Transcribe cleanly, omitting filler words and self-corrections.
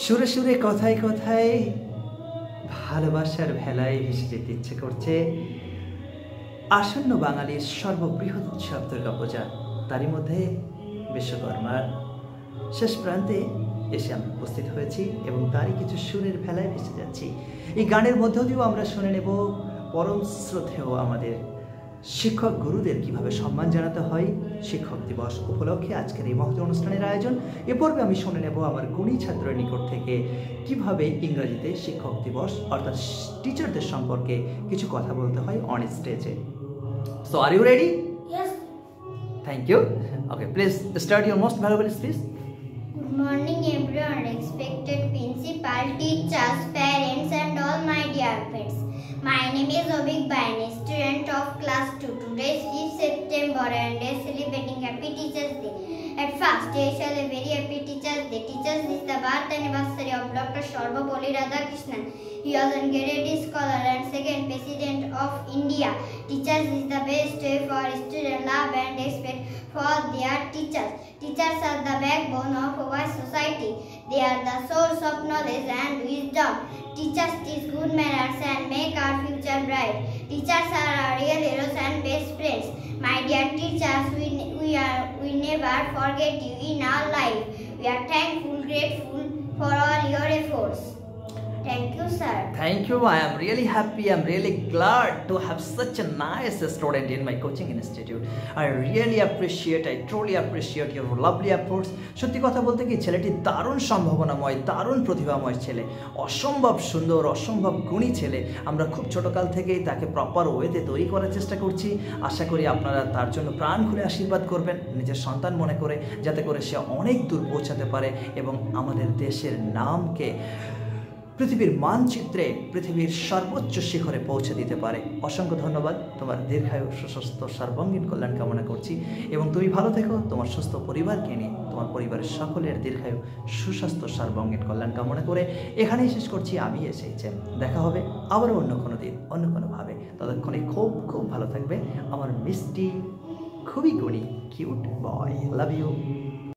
সুরে সুরে কথায় কথায় ভালোবাসার ভেলায় ভেসে যেতে ইচ্ছে করছে আসন্ন বাঙালির সর্ববৃহৎ উৎসব দুর্গাপূজা। তারই মধ্যে বিশ্বকর্মার শেষ প্রান্তে এসে আমরা উপস্থিত হয়েছি এবং তারই কিছু সুরের ভেলায় ভেসে যাচ্ছি। এই গানের মধ্য দিয়েও আমরা শুনে নেব পরম শ্রদ্ধেয় আমাদের শিক্ষক গুরুদের কিভাবে সম্মান জানাতে হয় শিক্ষক দিবস উপলক্ষে আজকের এই মহৎ অনুষ্ঠানের আয়োজন। এ পর্বে আমি শুনে নেব আমার গুণী ছাত্রের নিকট থেকে কিভাবে ইংরেজিতে শিক্ষক দিবস অর্থাৎ টিচারদের সম্পর্কে কিছু কথা বলতে হয় অন স্টেজে। So are you ready? Yes. Thank you. Okay, please start your most valuable speech. Good morning, everyone. Respected principal, teachers, parents, and all my dear friends. My name is Obik Baini, student of class 2. Today is 5th September and is celebrating Happy Teachers Day. At first, I shall a very happy Teachers Day. Teachers is the birth anniversary of Dr. Sarvapalli Radhakrishnan. He was a great scholar and second president of India. Teachers is the best way for students love and respect for their teachers. Teachers are the backbone of our society. They are the source of knowledge and wisdom. Teachers teach good manners and make our future bright. Teachers are our real heroes and best friends. My dear teachers, we never forget you in our life. We are thankful, grateful for all your efforts. Thank you, sir. Thank you. I am really happy. I'm really glad to have such a nice student in my coaching institute. I really appreciate, I truly appreciate your lovely efforts. সত্যি কথা বলতে কি ছেলেটি দারুণ সম্ভাবনাময়, দারুণ প্রতিভাময় ছেলে, অসম্ভব সুন্দর, অসম্ভব গুণী ছেলে। আমরা খুব ছোটকাল থেকেই তাকে প্রপার ওয়েতে তৈরি করার চেষ্টা করছি। আশা করি আপনারা তার জন্য প্রাণ খুলে আশীর্বাদ করবেন নিজের সন্তান মনে করে, যাতে করে সে অনেক দূর পৌঁছাতে পারে এবং আমাদের দেশের নামকে পৃথিবীর মানচিত্রে পৃথিবীর সর্বোচ্চ শিখরে পৌঁছে দিতে পারে। অসংখ্য ধন্যবাদ। তোমার দীর্ঘায়ু, সুস্বাস্থ্য, সর্বাঙ্গীন কল্যাণ কামনা করছি এবং তুমি ভালো থেকো। তোমার সুস্থ পরিবারকে নিয়ে তোমার পরিবারের সকলের দীর্ঘায়ু, সুস্বাস্থ্য, সর্বাঙ্গীন কল্যাণ কামনা করে এখানেই শেষ করছি। আমি এসেছি, দেখা হবে আবারও অন্য কোনো দিন অন্য কোনোভাবে। ততক্ষণে খুব খুব ভালো থাকবে আমার মিষ্টি, খুবই গুণী, কিউট বয়। Love you.